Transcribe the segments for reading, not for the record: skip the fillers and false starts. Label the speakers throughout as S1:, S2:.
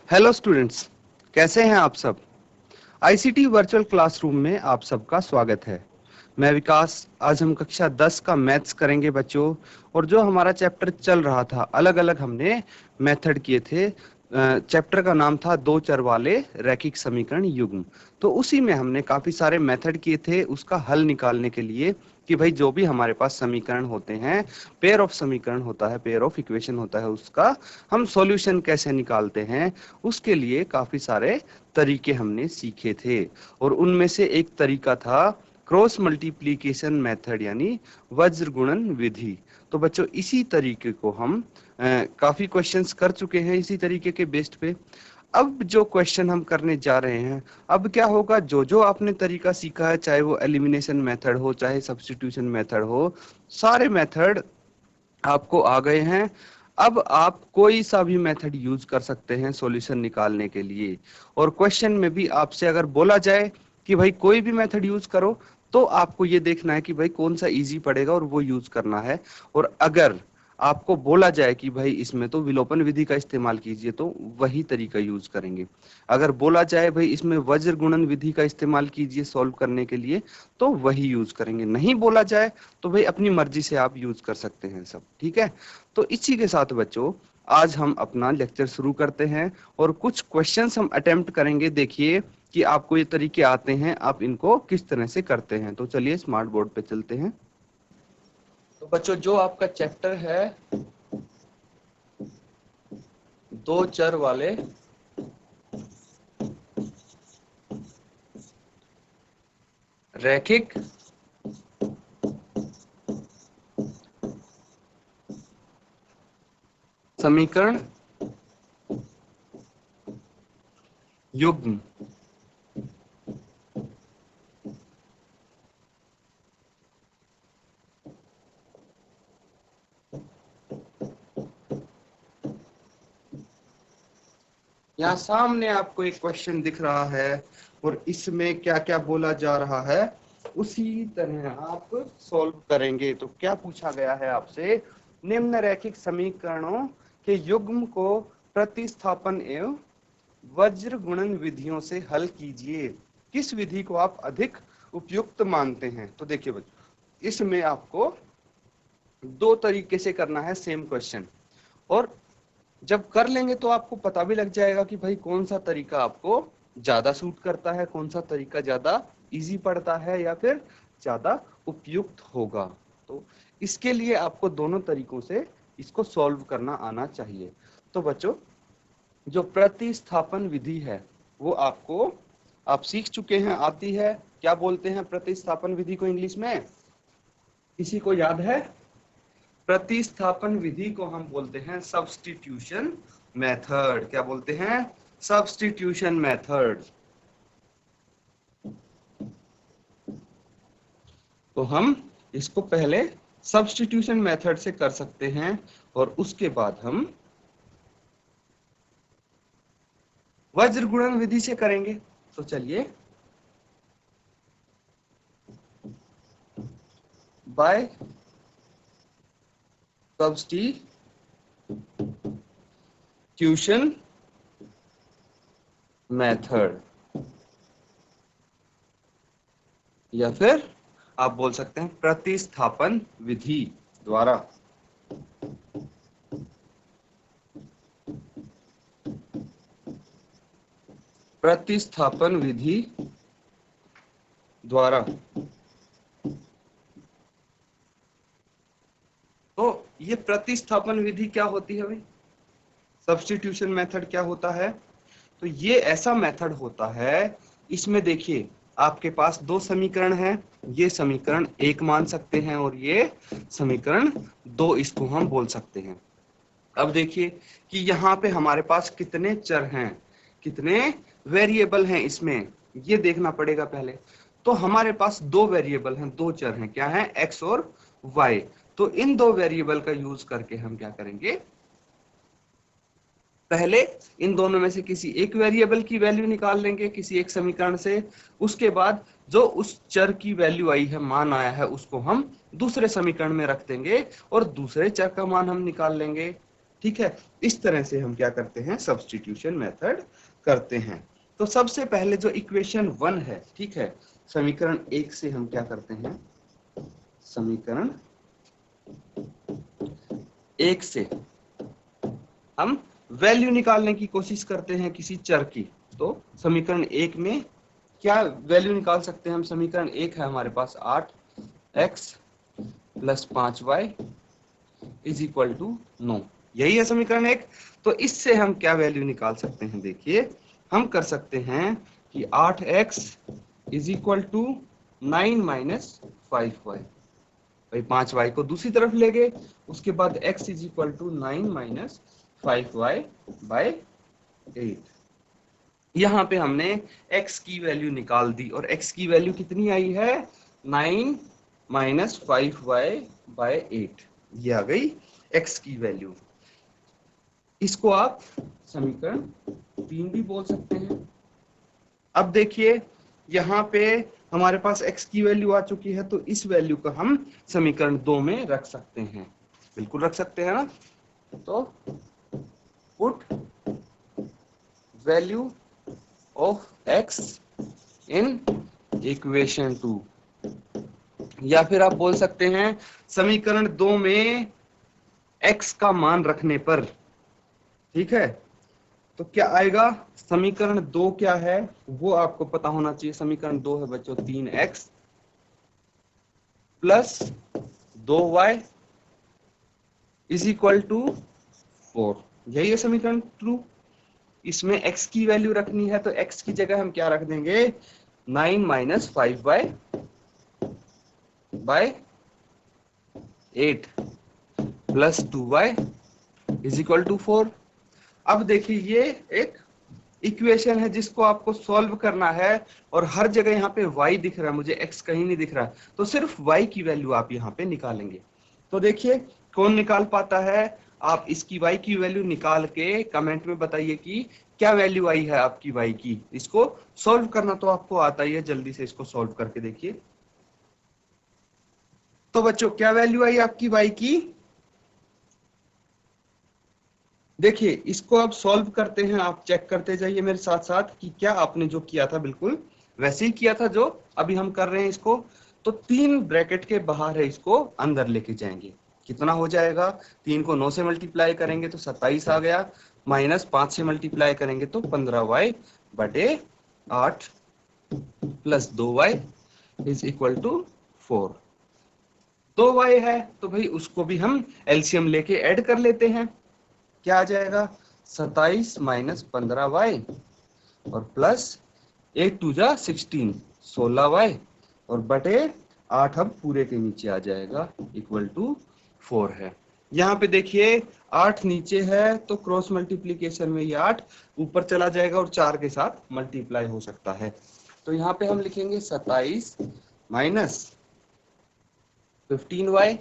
S1: Hello students, कैसे हैं आप सब। आईसीटी वर्चुअल क्लासरूम में आप सबका स्वागत है। मैं विकास। आज हम कक्षा 10 का मैथ्स करेंगे बच्चों। और जो हमारा चैप्टर चल रहा था, अलग अलग हमने मेथड किए थे। चैप्टर का नाम था दो चर वाले रैखिक समीकरण युग्म। तो उसी में हमने काफी सारे मेथड किए थे उसका हल निकालने के लिए, कि भाई जो भी हमारे पास समीकरण होते हैं, पेयर ऑफ समीकरण होता है, पेयर ऑफ इक्वेशन होता है, उसका हम सॉल्यूशन कैसे निकालते हैं। उसके लिए काफी सारे तरीके हमने सीखे थे। और उनमें से एक तरीका था क्रॉस मल्टीप्लिकेशन मेथड, यानी वज्र गुणन विधि। तो बच्चों इसी तरीके को हम काफी क्वेश्चंस कर चुके हैं इसी तरीके के बेस्ड पे। अब जो क्वेश्चन हम करने जा रहे हैं, अब क्या होगा, जो जो आपने तरीका सीखा है, चाहे वो एलिमिनेशन मेथड हो, चाहे सब्स्टिट्यूशन मेथड हो, सारे मेथड आपको आ गए हैं। अब आप कोई सा भी मेथड यूज कर सकते हैं सॉल्यूशन निकालने के लिए। और क्वेश्चन में भी आपसे अगर बोला जाए कि भाई कोई भी मेथड यूज करो, तो आपको ये देखना है कि भाई कौन सा इजी पड़ेगा और वो यूज करना है। और अगर आपको बोला जाए कि भाई इसमें तो विलोपन विधि का इस्तेमाल कीजिए, तो वही तरीका यूज करेंगे। अगर बोला जाए भाई इसमें वज्र गुणन विधि का इस्तेमाल कीजिए सॉल्व करने के लिए, तो वही यूज करेंगे। नहीं बोला जाए तो भाई अपनी मर्जी से आप यूज कर सकते हैं सब, ठीक है। तो इसी के साथ बच्चों आज हम अपना लेक्चर शुरू करते हैं और कुछ क्वेश्चंस हम अटेम्प्ट करेंगे। देखिए कि आपको ये तरीके आते हैं, आप इनको किस तरह से करते हैं। तो चलिए स्मार्ट बोर्ड पे चलते हैं। तो बच्चों जो आपका चैप्टर है दो चर वाले रैखिक समीकरण युग्म, यहाँ सामने आपको एक क्वेश्चन दिख रहा है और इसमें क्या क्या बोला जा रहा है उसी तरह आप सॉल्व करेंगे। तो क्या पूछा गया है आपसे, निम्न रैखिक समीकरणों के युग्म को प्रतिस्थापन एवं वज्र गुणन विधियों से हल कीजिए। किस विधि को आप अधिक उपयुक्त मानते हैं। तो देखिए बच्चों, इसमें आपको दो तरीके से करना है सेम क्वेश्चन। और जब कर लेंगे तो आपको पता भी लग जाएगा कि भाई कौन सा तरीका आपको ज्यादा सूट करता है, कौन सा तरीका ज्यादा इजी पड़ता है या फिर ज्यादा उपयुक्त होगा। तो इसके लिए आपको दोनों तरीकों से इसको सॉल्व करना आना चाहिए। तो बच्चों जो प्रतिस्थापन विधि है वो आपको आप सीख चुके हैं, आती है। क्या बोलते हैं प्रतिस्थापन विधि को इंग्लिश में, किसी को याद है। प्रतिस्थापन विधि को हम बोलते हैं सब्स्टिट्यूशन मेथड। क्या बोलते हैं, सब्स्टिट्यूशन मेथड। तो हम इसको पहले सब्स्टिट्यूशन मेथड से कर सकते हैं और उसके बाद हम वज्र गुणन विधि से करेंगे। तो चलिए, बाय सब्स्टिट्यूशन मेथड, या फिर आप बोल सकते हैं प्रतिस्थापन विधि द्वारा। प्रतिस्थापन विधि द्वारा। तो ये प्रतिस्थापन विधि क्या होती है भाई, सब्स्टिट्यूशन मेथड क्या होता है। तो ये ऐसा मेथड होता है, इसमें देखिए आपके पास दो समीकरण हैं, ये समीकरण एक मान सकते हैं और ये समीकरण दो, इसको हम बोल सकते हैं। अब देखिए कि यहाँ पे हमारे पास कितने चर हैं, कितने वेरिएबल हैं, इसमें ये देखना पड़ेगा पहले। तो हमारे पास दो वेरिएबल हैं, दो चर हैं, क्या है, एक्स और वाई। तो इन दो वेरिएबल का यूज करके हम क्या करेंगे, पहले इन दोनों में से किसी एक वेरिएबल की वैल्यू निकाल लेंगे किसी एक समीकरण से। उसके बाद जो उस चर की वैल्यू आई है, मान आया है, उसको हम दूसरे समीकरण में रख देंगे और दूसरे चर का मान हम निकाल लेंगे। ठीक है, इस तरह से हम क्या करते हैं, सब्स्टिट्यूशन मेथड करते हैं। तो सबसे पहले जो इक्वेशन 1 है, ठीक है, समीकरण 1 से हम क्या करते हैं, समीकरण 1 से हम वैल्यू निकालने की कोशिश करते हैं किसी चर की। तो समीकरण 1 में क्या वैल्यू निकाल सकते हैं हम, समीकरण 1 है हमारे पास 8x plus 5y is equal to 9, यही है समीकरण 1। तो इससे हम क्या वैल्यू निकाल सकते हैं, देखिए हम कर सकते हैं कि 8x is equal to 9 minus 5y, भाई 5y को दूसरी तरफ ले गए, उसके बाद x is equal to 9 minus 5y by 8। यहाँ पे हमने x की वैल्यू निकाल दी और x की वैल्यू कितनी आई है, 9 माइनस 5y बाय 8, ये आ गई x की वैल्यू। इसको आप समीकरण 3 भी बोल सकते हैं। अब देखिए यहाँ पे हमारे पास x की वैल्यू आ चुकी है, तो इस वैल्यू को हम समीकरण 2 में रख सकते हैं, बिल्कुल रख सकते हैं ना। तो put value of x in equation 2, या फिर आप बोल सकते हैं समीकरण 2 में x का मान रखने पर, ठीक है। तो क्या आएगा, समीकरण 2 क्या है वो आपको पता होना चाहिए। समीकरण 2 है बच्चों 3x plus 2y is equal to 4, यही है समीकरण 2। इसमें x की वैल्यू रखनी है, तो x की जगह हम क्या रख देंगे, 9 minus 5y by 8 plus 2y is equal to 4। अब देखिए ये एक इक्वेशन है जिसको आपको सॉल्व करना है, और हर जगह यहाँ पे y दिख रहा है, मुझे x कहीं नहीं दिख रहा, तो सिर्फ y की वैल्यू आप यहाँ पे निकालेंगे। तो देखिए कौन निकाल पाता है, आप इसकी y की वैल्यू निकाल के कमेंट में बताइए कि क्या वैल्यू आई है आपकी y की। इसको सॉल्व करना तो आपको आता ही है, जल्दी से इसको सॉल्व करके देखिए। तो बच्चों क्या वैल्यू आई आपकी y की, देखिए इसको आप सॉल्व करते हैं, आप चेक करते जाइए मेरे साथ साथ कि क्या आपने जो किया था बिल्कुल वैसे ही किया था जो अभी हम कर रहे हैं इसको। तो 3 ब्रैकेट के बाहर है, इसको अंदर लेके जाएंगे, कितना हो जाएगा, 3 को 9 से मल्टीप्लाई करेंगे तो 27 आ गया, माइनस 5 से मल्टीप्लाई करेंगे तो 15y बटे 8 plus 2y is equal to 4। 2y है तो भाई उसको भी हम एलसीएम लेके ऐड कर लेते हैं, क्या आ जाएगा, 27 माइनस 15y और प्लस 8 टू जा 16, 16y और बटे 8 अब पूरे के नीचे आ जाएगा इक्वल टू 4 है। यहाँ पे देखिए 8 नीचे है तो क्रॉस मल्टीप्लीकेशन में ये 8 ऊपर चला जाएगा और 4 के साथ मल्टीप्लाई हो सकता है। तो यहाँ पे हम लिखेंगे 27 minus 15y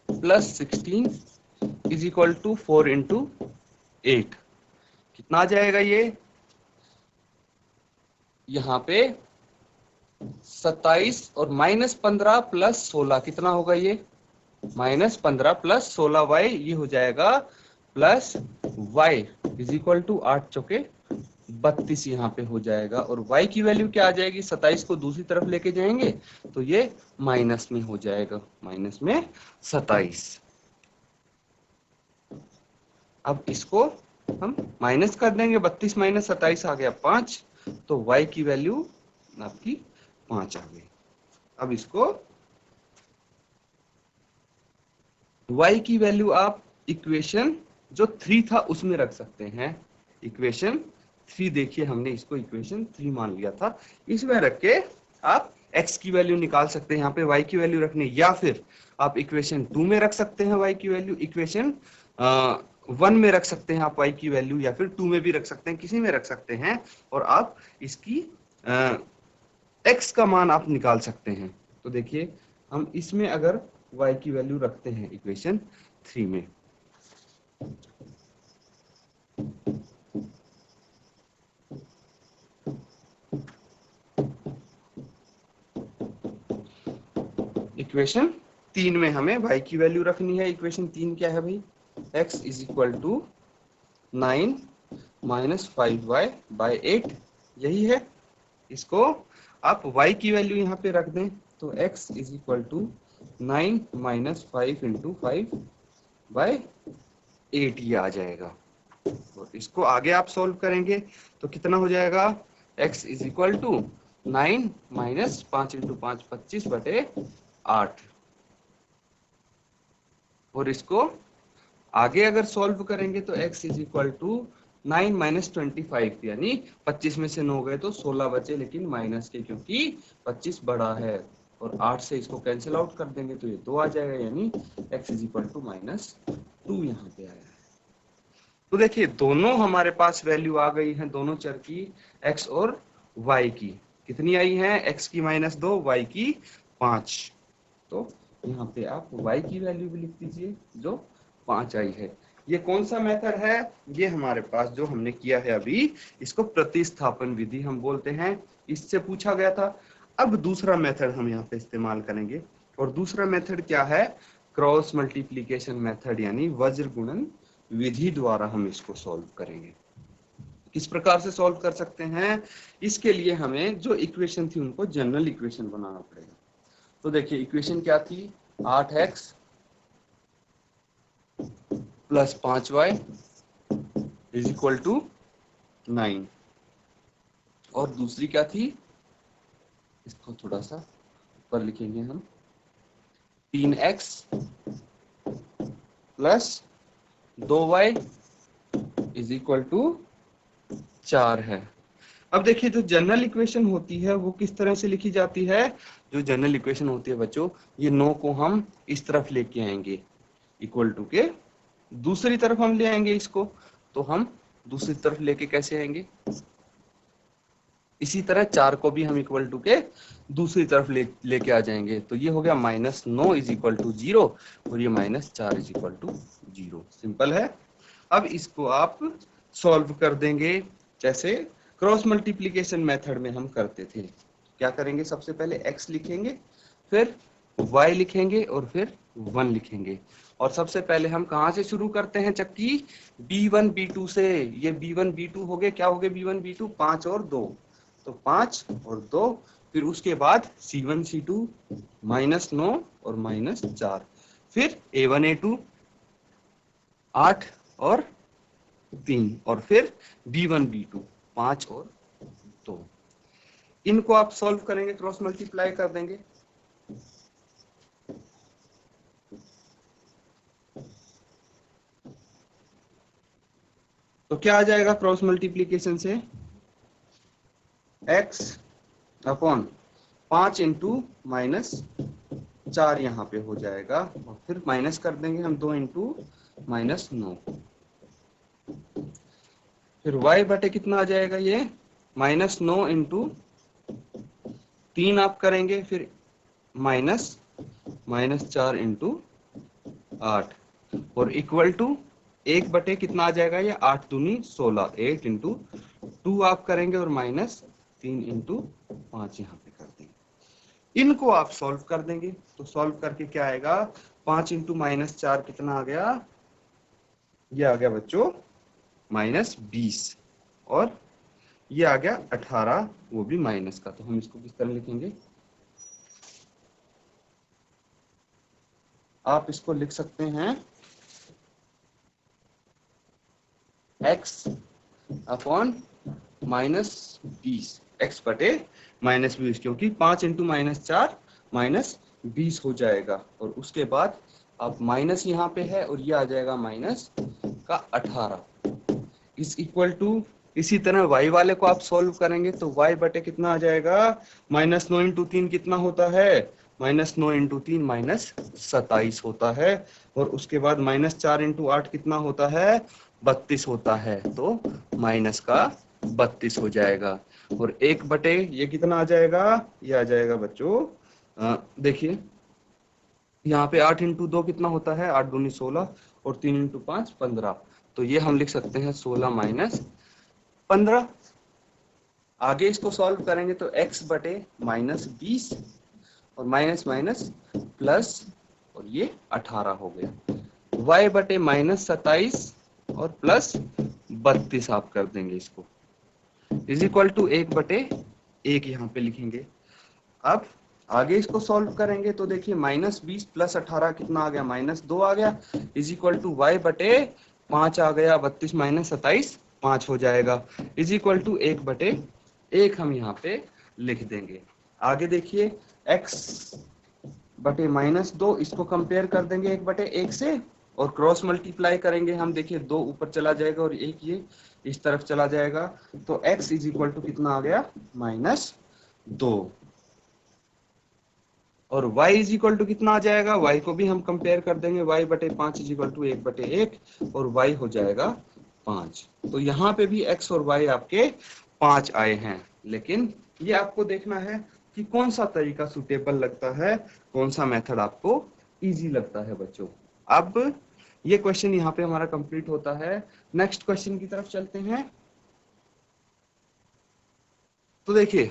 S1: plus 16 is equal to 4 into 8, कितना आ जाएगा ये, यहाँ पे 27 और माइनस 15 प्लस 16 कितना होगा ये, माइनस 15 प्लस 16y, ये हो जाएगा plus y is equal to 8 चौके 32 यहाँ पे हो जाएगा, और y की वैल्यू क्या आ जाएगी, 27 को दूसरी तरफ लेके जाएंगे तो ये माइनस में हो जाएगा, माइनस में 27। अब इसको हम माइनस कर देंगे, 32 माइनस 27 आ गया 5, तो y की वैल्यू आपकी 5 आ गई। अब इसको y की वैल्यू आप इक्वेशन जो 3 था उसमें रख सकते हैं, इक्वेशन 3 देखिए हमने इसको इक्वेशन 3 मान लिया था, इसमें रख के आप x की वैल्यू निकाल सकते हैं, यहाँ पे y की वैल्यू रखनी, या फिर आप इक्वेशन 2 में रख सकते हैं y की वैल्यू, इक्वेशन 1 में रख सकते हैं आप y की वैल्यू, या फिर 2 में भी रख सकते हैं, किसी में रख सकते हैं, और आप इसकी x का मान आप निकाल सकते हैं। तो देखिए हम इसमें अगर y की वैल्यू रखते हैं इक्वेशन 3 में, इक्वेशन 3 में हमें y की वैल्यू रखनी है, इक्वेशन 3 क्या है भाई, x is equal to 9 minus 5y/8, यही है। इसको आप y की वैल्यू यहाँ पे रख दें तो x is equal to 9 minus 5 into 5/8 ये आ जाएगा। और इसको आगे आप सॉल्व करेंगे तो कितना हो जाएगा, x is equal to 9 minus 5 into 5 25/8। और इसको आगे अगर सॉल्व करेंगे तो x is equal to 9 minus 25, यानी 25 में से 9 गए तो 16 बचे, लेकिन माइनस के, क्योंकि 25 बड़ा है। और 8 से इसको कैंसिल आउट कर देंगे तो ये 2 आ जाएगा, यानी x इज इक्वल टू -2 यहाँ पे आया है। तो देखिए दोनों हमारे पास वैल्यू आ गई है, दोनों चर की, x और y की। कितनी आई है, x की -2, y की 5। तो यहाँ पे आप y की वैल्यू भी लिख दीजिए जो 5 आई है। ये कौन सा मेथड है, ये हमारे पास जो हमने किया है अभी, इसको प्रतिस्थापन विधि हम बोलते हैं, इससे पूछा गया था। अब दूसरा मेथड हम यहाँ पे इस्तेमाल करेंगे, और दूसरा मेथड क्या है, क्रॉस मल्टीप्लीकेशन मेथड, यानी वज्र गुणन विधि द्वारा हम इसको सॉल्व करेंगे। किस प्रकार से सॉल्व कर सकते हैं, इसके लिए हमें जो इक्वेशन थी उनको जनरल इक्वेशन बनाना पड़ेगा। तो देखिए इक्वेशन क्या थी, 8x plus 5y is equal to 9। और दूसरी क्या थी, इसको थोड़ा सा ऊपर लिखेंगे हम, 3x plus 2y is equal to 4 है। अब देखिए जो जनरल इक्वेशन होती है वो किस तरह से लिखी जाती है, जो जनरल इक्वेशन होती है बच्चों, ये 9 को हम इस तरफ लेके आएंगे, इक्वल टू के दूसरी तरफ हम ले आएंगे इसको। तो हम दूसरी तरफ लेके कैसे आएंगे, इसी तरह 4 को भी हम इक्वल टू के दूसरी तरफ लेके आ जाएंगे। तो ये हो गया -9 इज इक्वल टू 0, और ये -4 इज इक्वल टू 0। सिंपल है। अब इसको आप सॉल्व कर देंगे जैसे क्रॉस मल्टीप्लीकेशन मेथड में हम करते थे। क्या करेंगे, सबसे पहले x लिखेंगे, फिर y लिखेंगे, और फिर 1 लिखेंगे। और सबसे पहले हम कहाँ से शुरू करते हैं चक्की, b1 b2 से। ये b1 b2 हो गए, क्या हो गए b1 b2, 5 और 2, तो 5 और 2, फिर उसके बाद c1 c2 -9 और -4, फिर a1 a2 8 और 3, और फिर b1 b2 5 और 2। इनको आप सॉल्व करेंगे, क्रॉस मल्टीप्लाई कर देंगे। तो क्या आ जाएगा क्रॉस मल्टीप्लीकेशन से, x अपॉन 5 इंटू -4 यहाँ पे हो जाएगा, और फिर माइनस कर देंगे हम 2 इंटू -9, फिर y बटे कितना आ जाएगा, ये -9 इंटू 3 आप करेंगे, फिर -4 इंटू 8, और इक्वल टू 1 बटे कितना आ जाएगा, ये 8 दूनी 16, 8 इंटू 2 आप करेंगे, और -3 इंटू 5 यहाँ पे कर देंगे। इनको आप सॉल्व कर देंगे, तो सॉल्व करके क्या आएगा, 5 इंटू -4 कितना आ गया, ये आ गया बच्चों -20, और ये आ गया 18, वो भी माइनस का। तो हम इसको किस तरह लिखेंगे, आप इसको लिख सकते हैं x अपॉन -20, x बटे -20, क्योंकि 5 इंटू -4 -20 हो जाएगा, और उसके बाद आप माइनस यहाँ पे है, और ये आ जाएगा -18 इस इक्वल टू। इसी तरह y वाले को आप सॉल्व करेंगे तो y बटे कितना आ जाएगा, -9 इंटू 3 कितना होता है, -9 इंटू 3 -27 होता है, और उसके बाद -4 इंटू 8 कितना होता है, 32 होता है, तो माइनस का 32 हो जाएगा। और 1 बटे ये कितना आ जाएगा, ये आ जाएगा बच्चों, देखिए यहाँ पे 8 इंटू 2 कितना होता है, 8 दूनी 16, और 3 इंटू 5 15, तो ये हम लिख सकते हैं 16 - 15। आगे इसको सॉल्व करेंगे तो x बटे -20, और माइनस माइनस प्लस, और ये 18 हो गया। y बटे -27 और प्लस 32 आप कर देंगे इसको, इज इक्वल टू 1/1 यहाँ पे लिखेंगे। अब आगे इसको सॉल्व करेंगे तो देखिए -20 प्लस 18 कितना आ गया, -2 आ गया, इज इक्वल टू y बटे 5 आ गया, 32 - 27 5 हो जाएगा, इज इक्वल टू 1/1 हम यहाँ पे लिख देंगे। आगे देखिए x बटे -2, इसको कंपेयर कर देंगे 1/1 से और क्रॉस मल्टीप्लाई करेंगे हम, देखिए 2 ऊपर चला जाएगा और 1 ये इस तरफ चला जाएगा, तो x इज इक्वल टू कितना आ गया, -2, और y इज इक्वल टू कितना आ जाएगा, y को भी हम कंपेयर कर देंगे, y बटे 5 इज इक्वल टू 1/1 और y हो जाएगा 5। तो यहाँ पे भी x और y आपके 5 आए हैं, लेकिन ये आपको देखना है कि कौन सा तरीका सुटेबल लगता है, कौन सा मेथड आपको इजी लगता है बच्चों। अब ये क्वेश्चन यहाँ पे हमारा कंप्लीट होता है। नेक्स्ट क्वेश्चन की तरफ चलते हैं। तो देखिए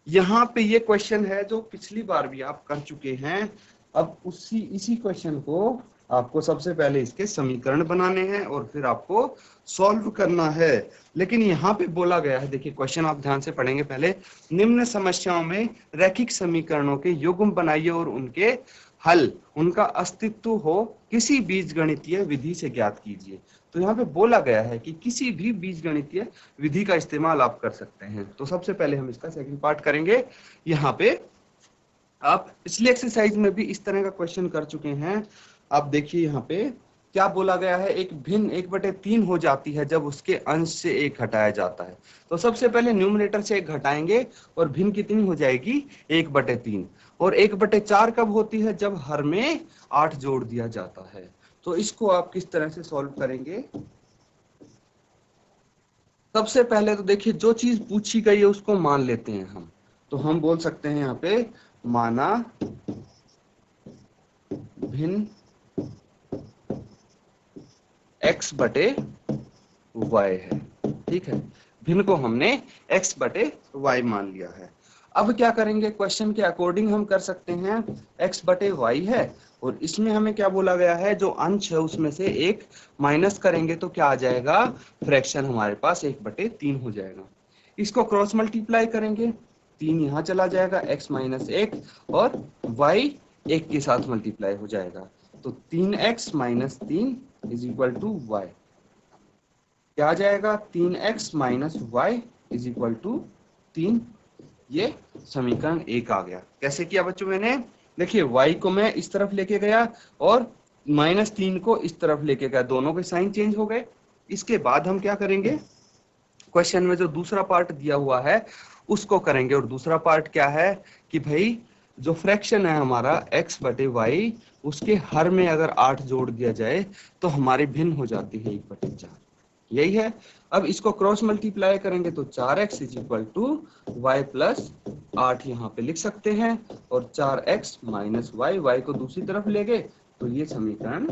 S1: यहाँ पे ये क्वेश्चन है जो पिछली बार भी आप कर चुके हैं। अब इसी क्वेश्चन को आपको सबसे पहले इसके समीकरण बनाने हैं और फिर आपको सॉल्व करना है। लेकिन यहाँ पे बोला गया है, देखिए क्वेश्चन आप ध्यान से पढ़ेंगे पहले, निम्न समस्याओं में रैखिक समीकरणों के युग्म बनाइए और उनके हल, उनका अस्तित्व हो किसी बीजगणितीय विधि से ज्ञात कीजिए। तो यहाँ पे बोला गया है कि किसी भी बीजगणितीय विधि का इस्तेमाल आप कर सकते हैं। तो सबसे पहले हम इसका सेकंड पार्ट करेंगे। यहाँ पे आप पिछले एक्सरसाइज में भी इस तरह का क्वेश्चन कर चुके हैं। आप देखिए यहाँ पे क्या बोला गया है, एक भिन्न 1/3 हो जाती है जब उसके अंश से 1 हटाया जाता है। तो सबसे पहले न्यूमरेटर से 1 घटाएंगे और भिन्न कितनी हो जाएगी, 1/3। और 1/4 कब होती है, जब हर में 8 जोड़ दिया जाता है। तो इसको आप किस तरह से सॉल्व करेंगे। सबसे पहले तो देखिए जो चीज पूछी गई है उसको मान लेते हैं हम। तो हम बोल सकते हैं यहाँ पे माना भिन्न x बटे y है, ठीक है। भिन्न को हमने x बटे y मान लिया है। अब क्या करेंगे, क्वेश्चन के अकॉर्डिंग हम कर सकते हैं, x बटे y है और इसमें हमें क्या बोला गया है, जो अंश है उसमें से 1 माइनस करेंगे तो क्या आ जाएगा, फ्रैक्शन हमारे पास 1/3 हो जाएगा। इसको क्रॉस मल्टीप्लाई करेंगे, 3 यहाँ चला जाएगा, x - 1 और y 1 के साथ मल्टीप्लाई हो जाएगा। तो 3x - 3 is equal to y, क्या आ जाएगा, 3x - y is equal to 3। ये समीकरण 1 आ गया। कैसे किया बच्चों मैंने, देखिए y को मैं इस तरफ लेके गया और -3 को इस तरफ लेके गया, दोनों के साइन चेंज हो गए। इसके बाद हम क्या करेंगे, क्वेश्चन में जो दूसरा पार्ट दिया हुआ है उसको करेंगे। और दूसरा पार्ट क्या है कि भाई जो फ्रैक्शन है हमारा x बटे y, उसके हर में अगर 8 जोड़ दिया जाए तो हमारी भिन्न हो जाती है 1/4, यही है। अब इसको क्रॉस मल्टीप्लाई करेंगे तो 4x is equal to y plus 8 यहाँ पे लिख सकते हैं, और 4x माइनस y को दूसरी तरफ ले गए तो ये समीकरण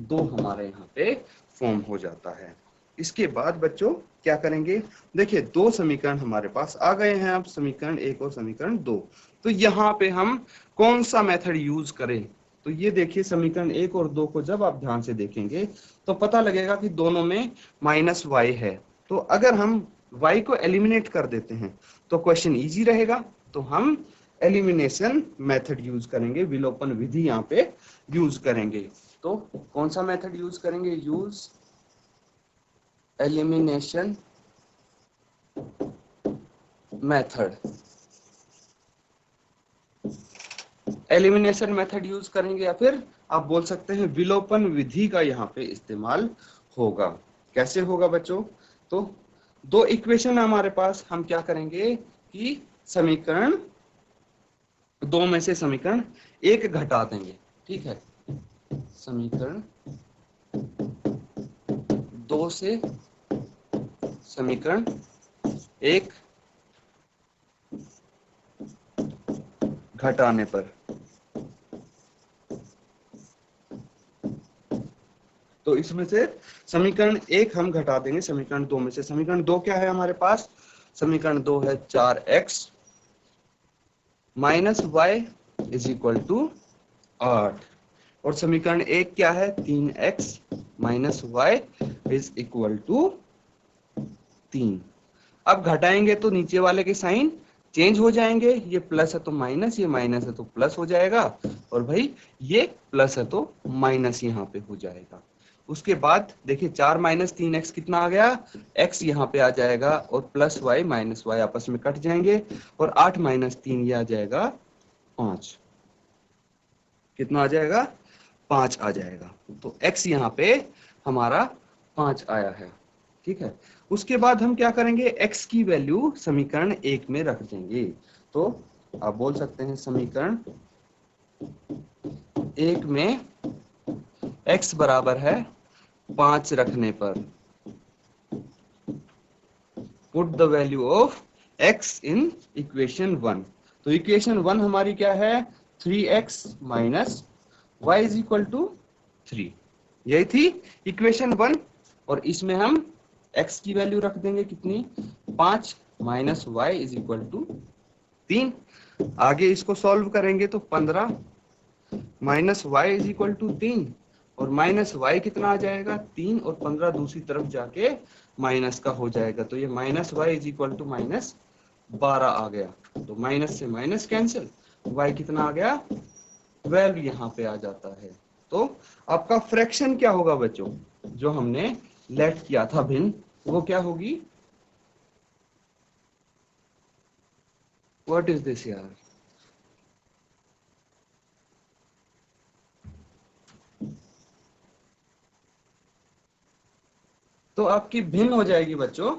S1: 2 हमारे यहाँ पे फॉर्म हो जाता है। इसके बाद बच्चों क्या करेंगे, देखिए 2 समीकरण हमारे पास आ गए हैं, अब समीकरण 1 और समीकरण 2। तो यहाँ पे हम कौन सा मेथड यूज करें, तो ये देखिए समीकरण 1 और 2 को जब आप ध्यान से देखेंगे तो पता लगेगा कि दोनों में -y है। तो अगर हम y को एलिमिनेट कर देते हैं तो क्वेश्चन इजी रहेगा। तो हम एलिमिनेशन मेथड यूज करेंगे, विलोपन विधि यहाँ पे यूज करेंगे। तो कौन सा मेथड यूज करेंगे, use elimination method, elimination method use करेंगे या फिर आप बोल सकते हैं विलोपन विधि का यहाँ पे इस्तेमाल होगा। कैसे होगा बच्चों, तो 2 इक्वेशन है हमारे पास, हम क्या करेंगे कि समीकरण 2 में से समीकरण 1 घटा देंगे, ठीक है। समीकरण 2 से समीकरण 1 घटाने पर, तो इसमें से समीकरण 1 हम घटा देंगे समीकरण 2 में से। समीकरण 2 क्या है हमारे पास, समीकरण 2 है 4x minus y is equal to 8, और समीकरण एक क्या है, 3x minus y is equal to 3। अब घटाएंगे तो नीचे वाले के साइन चेंज हो जाएंगे, ये प्लस है तो माइनस, ये माइनस है तो प्लस हो जाएगा, और भाई ये प्लस है तो माइनस यहाँ पे हो जाएगा। उसके बाद देखिए 4 माइनस 3x कितना आ गया, x यहाँ पे आ जाएगा और प्लस वाई माइनस वाई आपस में कट जाएंगे, और 8 माइनस 3 ये आ जाएगा 5। कितना आ जाएगा, 5 आ जाएगा। तो x यहाँ पे हमारा 5 आया है, ठीक है। उसके बाद हम क्या करेंगे, x की वैल्यू समीकरण 1 में रख देंगे। तो आप बोल सकते हैं समीकरण 1 में x बराबर है 5 रखने पर, put the value of x in equation 1। तो इक्वेशन 1 हमारी क्या है, 3x minus y is equal to 3, यही थी इक्वेशन 1। और इसमें हम x की वैल्यू रख देंगे कितनी, 5 minus y is equal to 3। आगे इसको सॉल्व करेंगे तो 15 minus y is equal to 3, और माइनस वाई कितना आ जाएगा, 3, और 15 दूसरी तरफ जाके माइनस का हो जाएगा, तो ये minus y is equal to minus 12 आ गया। तो माइनस से माइनस कैंसिल, वाई कितना आ गया, 12 यहाँ पे आ जाता है। तो आपका फ्रैक्शन क्या होगा बच्चों, जो हमने लेट किया था भिन्न, वो क्या होगी, व्हाट इज दिस यार, तो आपकी भिन्न हो जाएगी बच्चों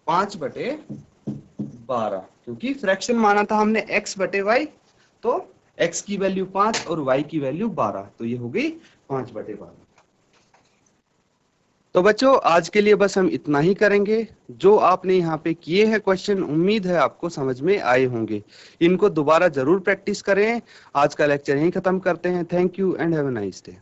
S1: 5/12, क्योंकि फ्रैक्शन माना था हमने x बटे वाई, तो x की वैल्यू 5 और y की वैल्यू 12, तो ये हो गई 5/12। तो बच्चों आज के लिए बस हम इतना ही करेंगे। जो आपने यहाँ पे किए हैं क्वेश्चन, उम्मीद है आपको समझ में आए होंगे। इनको दोबारा जरूर प्रैक्टिस करें। आज का लेक्चर यहीं खत्म करते हैं। Thank you and have a nice day.